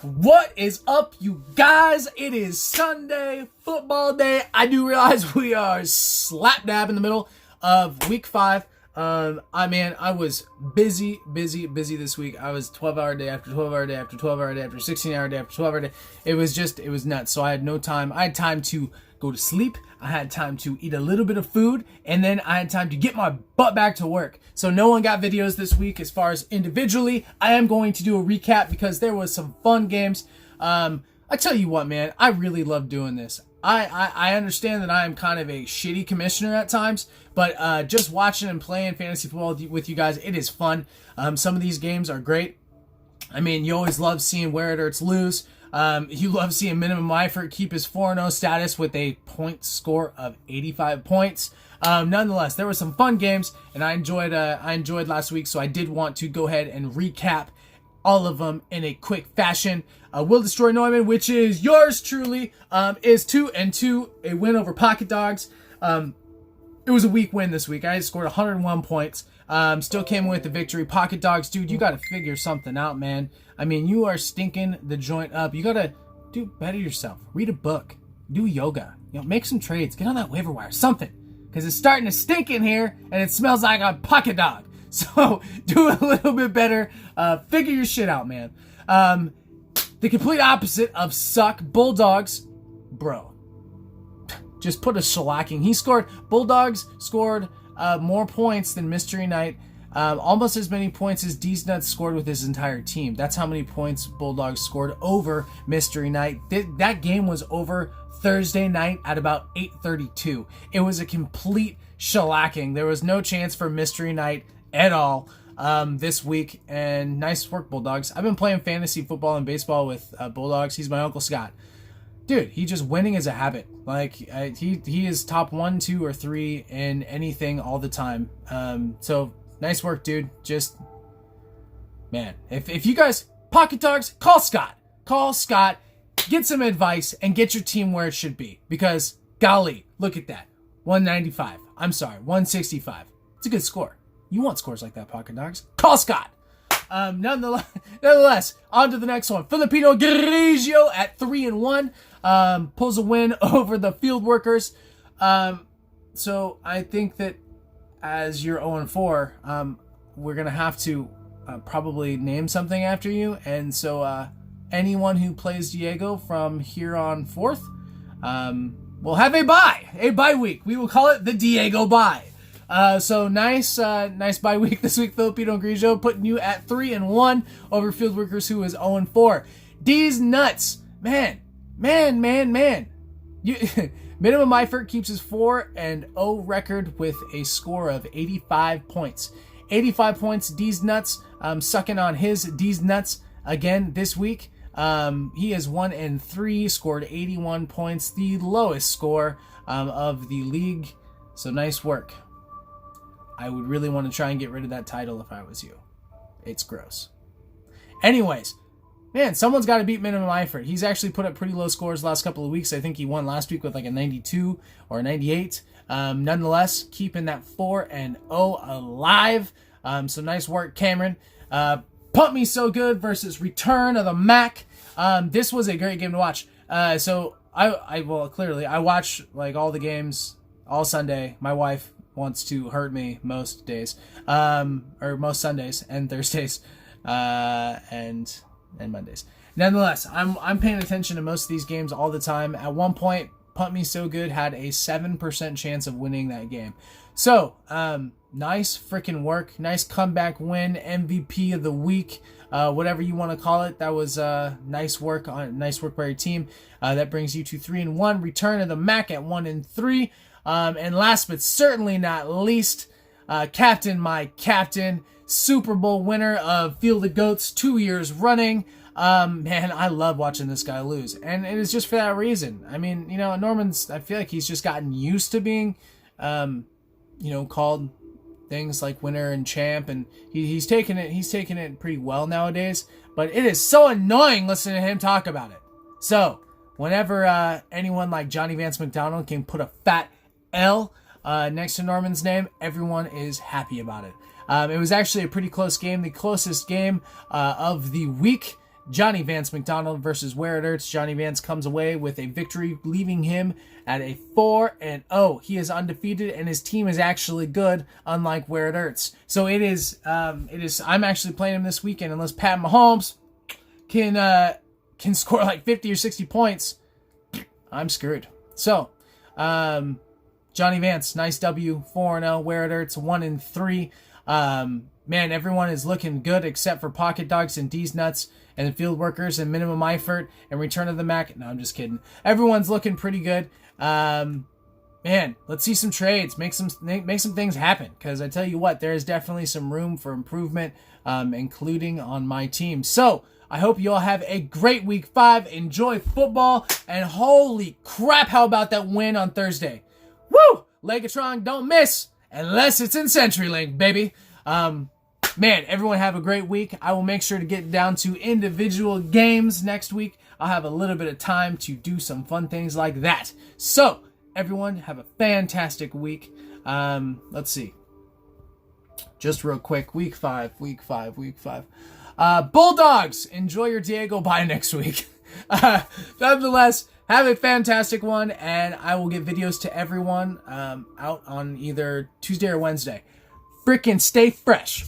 What is up, you guys? It is Sunday, football day. I do realize we are slap dab in the middle of week 5. I was busy this week. I was 12-hour day after 12-hour day after 12-hour day after 16-hour day after 12-hour day. It was nuts. So I had no time. I had time to go to sleep. I had time to eat a little bit of food, and then I had time to get my butt back to work. So no one got videos this week as far as individually. I am going to do a recap because there was some fun games. I tell you what, man, I really love doing this. I understand that I am kind of a shitty commissioner at times, but just watching and playing fantasy football with you guys, it is fun. Some of these games are great. I mean, you always love seeing Where It Hurts lose. You love seeing Minimum Eifert keep his 4-0 status with a point score of 85 points. Nonetheless, there were some fun games, and I enjoyed last week, so I did want to go ahead and recap all of them in a quick fashion. Will Destroy Neumann, which is yours truly, is 2-2, a win over Pocket Dogs. It was a weak win this week. I scored 101 points. Still came with the victory. Pocket Dogs, dude, you got to figure something out, man. I mean, you are stinking the joint up. You got to better yourself. Read a book. Do yoga. Make some trades. Get on that waiver wire. Something. Because it's starting to stink in here, and it smells like a pocket dog. So, do a little bit better. Figure your shit out, man. The complete opposite of suck. Bulldogs. Bro. Just put a shellacking. Bulldogs scored more points than Mystery Night. Almost as many points as D's Nuts scored with his entire team. That's how many points Bulldogs scored over Mystery Night. That game was over Thursday night at about 8:32. It was a complete shellacking. There was no chance for Mystery Night at all this week. And nice work, Bulldogs. I've been playing fantasy football and baseball with Bulldogs. He's my Uncle Scott. Dude, he just winning is a habit. Like, he is top 1, 2, or 3 in anything all the time. So nice work, dude. Just, man, if you guys, Pocket Dogs, call Scott. Call Scott, get some advice, and get your team where it should be. Because, golly, look at that. 195. I'm sorry, 165. It's a good score. You want scores like that, Pocket Dogs. Call Scott. Nonetheless, on to the next one. Filipino Grigio at 3-1. Pulls a win over the Field Workers. So I think that as you're 0-4, we're going to have to probably name something after you. And so anyone who plays Diego from here on forth will have a bye week. We will call it the Diego bye. So nice bye week this week, Filipino Grigio, putting you at 3-1 over Field Workers, who is 0-4. D's Nuts, man. Minimum Eifert keeps his 4-0 record with a score of 85 points. 85 points, D's Nuts, sucking on his D's Nuts again this week. He is 1-3, scored 81 points, the lowest score of the league. So nice work. I would really want to try and get rid of that title if I was you. It's gross. Anyways, man, someone's got to beat Minimum Eifert. He's actually put up pretty low scores the last couple of weeks. I think he won last week with like a 92 or a 98. Nonetheless, keeping that 4-0 alive. So nice work, Cameron. Pump Me So Good versus Return of the Mac. This was a great game to watch. So I watch like all the games all Sunday. My wife wants to hurt me most days, or most Sundays and Thursdays, and Mondays. Nonetheless, I'm paying attention to most of these games all the time. At one point, Pump Me So Good had a 7% chance of winning that game. So, nice freaking work. Nice comeback win. MVP of the week. Whatever you want to call it. That was nice work by your team. That brings you to 3-1. Return of the Mac at 1-3. And last but certainly not least, my captain, Super Bowl winner of Field of Goats 2 years running. Man, I love watching this guy lose. And it is just for that reason. I mean, Norman's, I feel like he's just gotten used to being, called things like winner and champ. And he's taken it pretty well nowadays. But it is so annoying listening to him talk about it. So, whenever anyone like Johnny Vance McDonald can put a fat L next to Norman's name, everyone is happy about it. It was actually a pretty close game, the closest game of the week. Johnny Vance McDonald versus Where It Hurts. Johnny Vance comes away with a victory, leaving him at a 4-0. He is undefeated, and his team is actually good, unlike Where It Hurts. So it is. I'm actually playing him this weekend, unless Pat Mahomes can score like 50 or 60 points. I'm screwed. So, Johnny Vance, nice W, 4-0. Where It Hurts, 1-3. Man, everyone is looking good except for Pocket Dogs and D's Nuts and the Field Workers and Minimum Effort and Return of the Mac. No, I'm just kidding. Everyone's looking pretty good. Man, let's see some trades. Make some things happen. Because I tell you what, there is definitely some room for improvement, including on my team. So, I hope you all have a great week 5. Enjoy football. And holy crap, how about that win on Thursday? Woo! Legatron, don't miss unless it's in CenturyLink, baby. Man, everyone have a great week. I will make sure to get down to individual games next week. I'll have a little bit of time to do some fun things like that. So, everyone have a fantastic week. Let's see. Just real quick, week 5. Bulldogs, enjoy your Diego bye next week. Nonetheless, have a fantastic one, and I will get videos to everyone out on either Tuesday or Wednesday. Frickin' stay fresh.